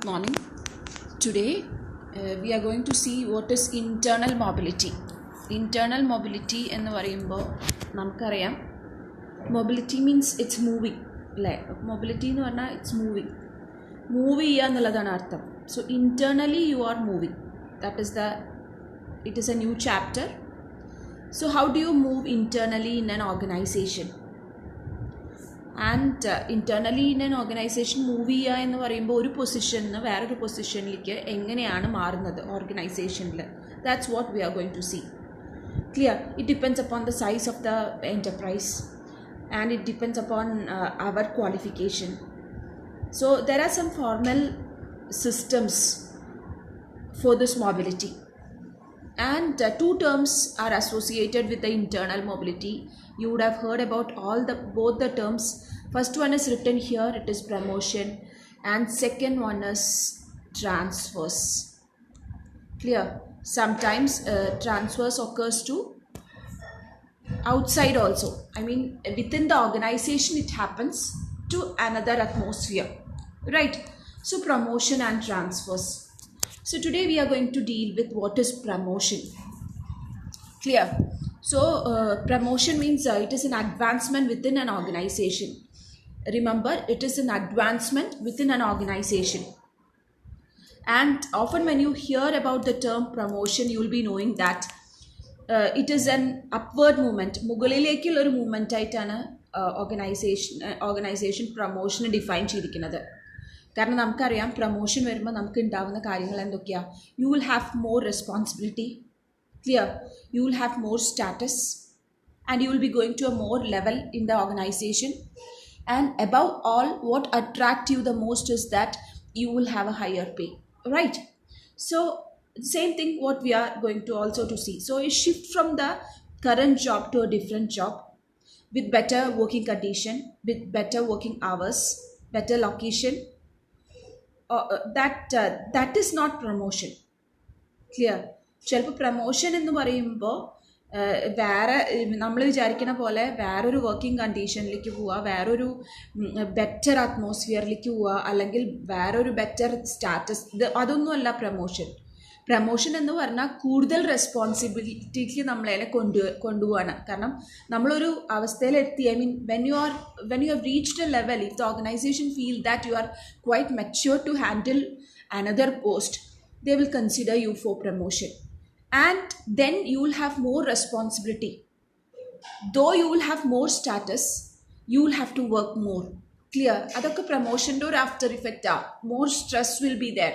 Good morning. Today we are going to see what is internal mobility. Internal mobility എന്ന് പറയുമ്പോൾ നമുക്കറിയാം mobility means it's moving അല്ലേ. mobility എന്ന് പറഞ്ഞാൽ it's moving. Move ചെയ്യുക എന്നുള്ളതാണ് അർത്ഥം. So internally you are moving. It is a new chapter. So how do you move internally in an organization? And internally in an organisation move ചെയ്യുക എന്ന് പറയുമ്പോൾ ഒരു പൊസിഷനിൽ നിന്ന് വേറൊരു പൊസിഷനിലേക്ക് എങ്ങനെയാണ് മാറുന്നത് ഓർഗനൈസേഷനിൽ. That's what we are going to see. Clear? It depends upon the size of the enterprise and it depends upon our qualification. So there are some formal systems for this mobility, and two terms are associated with the internal mobility. You would have heard about both the terms. First one is written here, it is promotion, and second one is transfers. Clear? Sometimes transfers occurs to outside also. I mean within the organization it happens to another atmosphere, right? So promotion and transfers. So today we are going to deal with what is promotion. Clear? So promotion means it is an advancement within an organization. Remember, it is an advancement within an organization. And often when you hear about the term promotion, you will be knowing that it is an upward movement. മുകളിലേക്കുള്ള ഒരു movement ആയിട്ടാണ് organisation പ്രൊമോഷനെ define ചെയ്തിരിക്കുന്നത്. കാരണം നമുക്കറിയാം promotion വരുമ്പോൾ നമുക്ക് ഉണ്ടാവുന്ന കാര്യങ്ങൾ എന്തൊക്കെയാണ്? You will have more responsibility. Clear? You will have more status and you will be going to a more level in the organisation. And above all, what attract you the most is that you will have a higher pay, right? So same thing what we are going to also to see. So a shift from the current job to a different job with better working condition, with better working hours, better location. That is not promotion. Clear? ചിലപ്പോൾ promotion എന്ന് പറയുമ്പോൾ വേറെ നമ്മൾ വിചാരിക്കുന്ന പോലെ വേറൊരു working കണ്ടീഷനിലേക്ക് പോവുക, വേറൊരു ബെറ്റർ അറ്റ്മോസ്ഫിയറിലേക്ക് പോവുക, അല്ലെങ്കിൽ വേറൊരു ബെറ്റർ സ്റ്റാറ്റസ്, അതൊന്നുമല്ല പ്രൊമോഷൻ. പ്രൊമോഷൻ എന്ന് പറഞ്ഞാൽ കൂടുതൽ റെസ്പോൺസിബിലിറ്റിക്ക് നമ്മളതിനെ കൊണ്ടുപോവാണ്. കാരണം നമ്മളൊരു അവസ്ഥയിലെത്തി, I mean when you have reached a level, if the organization feel that you are quite mature to handle another post, they will consider you for promotion. And then you will have more responsibility. Though you will have more status, you will have to work more. Clear? അതൊക്കെ പ്രൊമോഷൻ്റെ ഒരു after ഇഫക്റ്റാണ്. More stress will be there.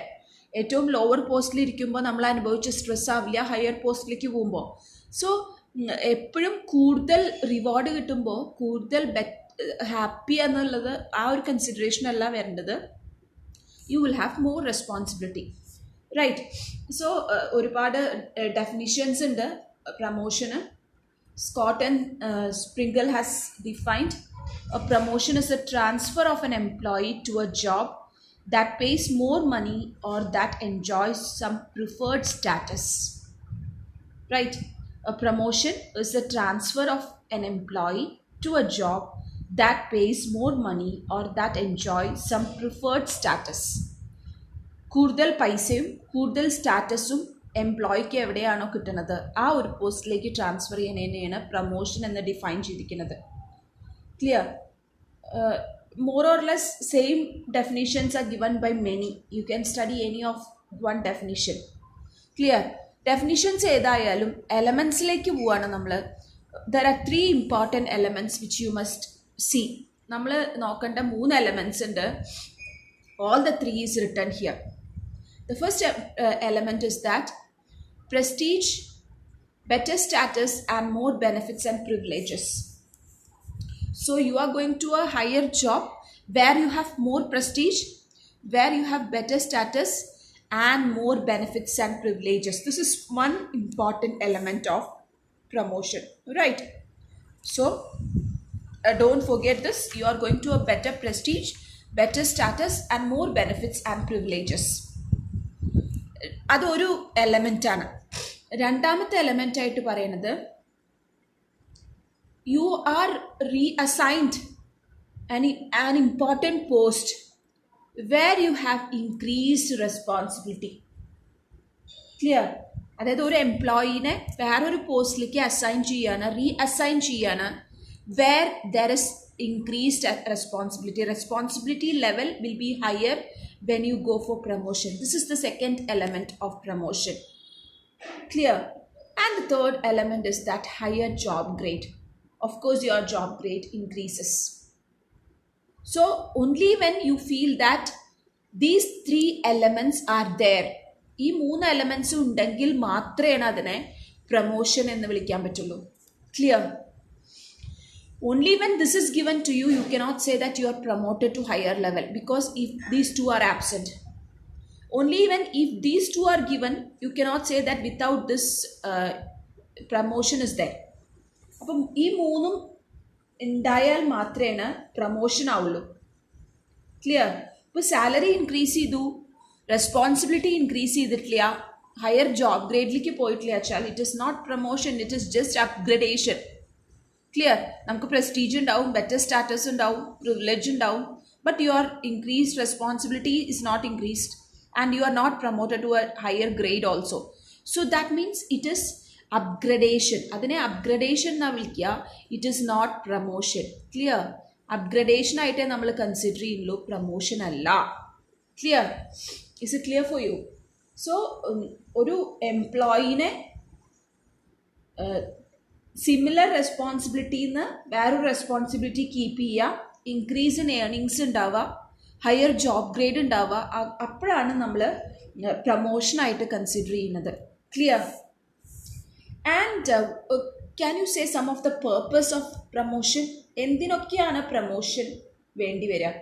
ഏറ്റവും lower പോസ്റ്റിലിരിക്കുമ്പോൾ നമ്മൾ അനുഭവിച്ച stress ആവില്ല higher പോസ്റ്റിലേക്ക് പോകുമ്പോൾ. സോ എപ്പോഴും കൂടുതൽ റിവാർഡ് കിട്ടുമ്പോൾ കൂടുതൽ ഹാപ്പി എന്നുള്ളത് ആ ഒരു കൺസിഡറേഷൻ അല്ല വരേണ്ടത്. You will have more responsibility, right? So ഒരുപാട് ഡെഫിനിഷൻസ് ഉണ്ട് പ്രൊമോഷന്. Scott and Springel has defined a promotion is a transfer of an employee to a job that pays more money or that enjoys some preferred status, right? A promotion is the transfer of an employee to a job that pays more money or that enjoys some preferred status. കൂടുതൽ പൈസയും കൂടുതൽ സ്റ്റാറ്റസും എംപ്ലോയിക്ക് എവിടെയാണോ കിട്ടുന്നത് ആ ഒരു പോസ്റ്റിലേക്ക് transfer ചെയ്യുന്നതിനെയാണ് promotion എന്ന് define ചെയ്തിരിക്കുന്നത്. Clear? More or less same definitions are given by many. You can study any of one definition. Clear? Definitions ഏതായാലും എലമെൻസിലേക്ക് പോവാണ് നമ്മൾ. There are three important elements which you must see. നമ്മൾ നോക്കേണ്ട 3 elements ഉണ്ട്. All the 3 is written here. The first element is that prestige, better status and more benefits and privileges. So you are going to a higher job where you have more prestige, where you have better status and more benefits and privileges. This is one important element of promotion, right? So don't forget this. You are going to a better prestige, better status and more benefits and privileges. അതൊരു എലമെൻ്റാണ്. രണ്ടാമത്തെ element ആയിട്ട് പറയുന്നത് you are reassigned an important post where you have increased responsibility. Clear? അതായത് ഒരു എംപ്ലോയീനെ വേറൊരു പോസ്റ്റിലേക്ക് assign ചെയ്യാണ്, റീഅസൈൻ ചെയ്യാണ്, where there is increased responsibility level will be higher when you go for promotion. This is the second element of promotion. Clear? And the third element is that higher job grade. Of course your job grade increases. So only when you feel that these three elements are there, ഈ 3 elements ഉണ്ടെങ്കിൽ മാത്രമേ അതിനെ promotion എന്ന് വിളിക്കാൻ പറ്റുള്ളൂ. Clear? Only when this is given to you, you cannot say that you are promoted to higher level, because if these two are absent. Only when if these two are given, you cannot say that without this promotion is there. അപ്പം ഈ 3 ഉണ്ടായാൽ മാത്രമേ promotion ആവുള്ളൂ. Clear? ഇപ്പോൾ salary increase ചെയ്തു, responsibility increase ചെയ്തിട്ടില്ല, higher job ഗ്രേഡിലേക്ക് പോയിട്ടില്ല വെച്ചാൽ it is not promotion, it is just upgradation. Clear? നമുക്ക് പ്രസ്റ്റീജ് ഉണ്ടാവും, ബെറ്റർ സ്റ്റാറ്റസ് ഉണ്ടാവും, പ്രിവിലേജ് ഉണ്ടാവും, but your increased responsibility is not increased and you are not promoted to a higher grade also. So that means it is upgradation. അതിനെ upgradation എന്നാണ് വിളിക്കുക, it is not promotion. Clear? Upgradation ആയിട്ടേ നമ്മൾ consider ചെയ്യുള്ളൂ, promotion അല്ല. Clear? Is it clear for you? So ഒരു എംപ്ലോയീനെ similar റെസ്പോൺസിബിലിറ്റിന്ന് വേറൊരു റെസ്പോൺസിബിലിറ്റി കീപ്പ് ചെയ്യുക, ഇൻക്രീസ് ഇൻ ഏർണിങ്സ് ഉണ്ടാവുക, ഹയർ ജോബ് ഗ്രേഡ് ഉണ്ടാവുക, അപ്പോഴാണ് നമ്മൾ പ്രൊമോഷനായിട്ട് കൺസിഡർ ചെയ്യുന്നത്. Clear? And can you say some of the purpose of promotion? എന്തിനൊക്കെയാണ് പ്രൊമോഷൻ വേണ്ടി വരിക?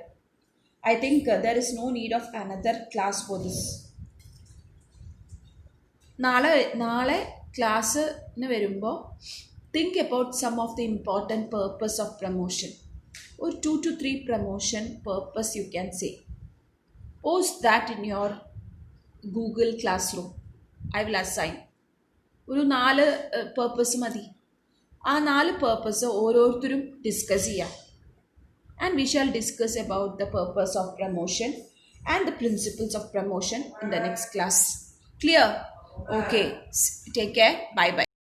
I think there is no need of another class for this. നാളെ ക്ലാസ്സിന് വരുമ്പോൾ think about some of the important purpose of promotion, or 2 to 3 promotion purpose you can say. Post that in your Google Classroom. I will assign ഒരു 4 purpose മതി. ആ 4 purpose ഓരോരുത്തരും discuss ചെയ്യാം. And we shall discuss about the purpose of promotion and the principles of promotion in the next class. Clear? Okay. Take care. Bye bye.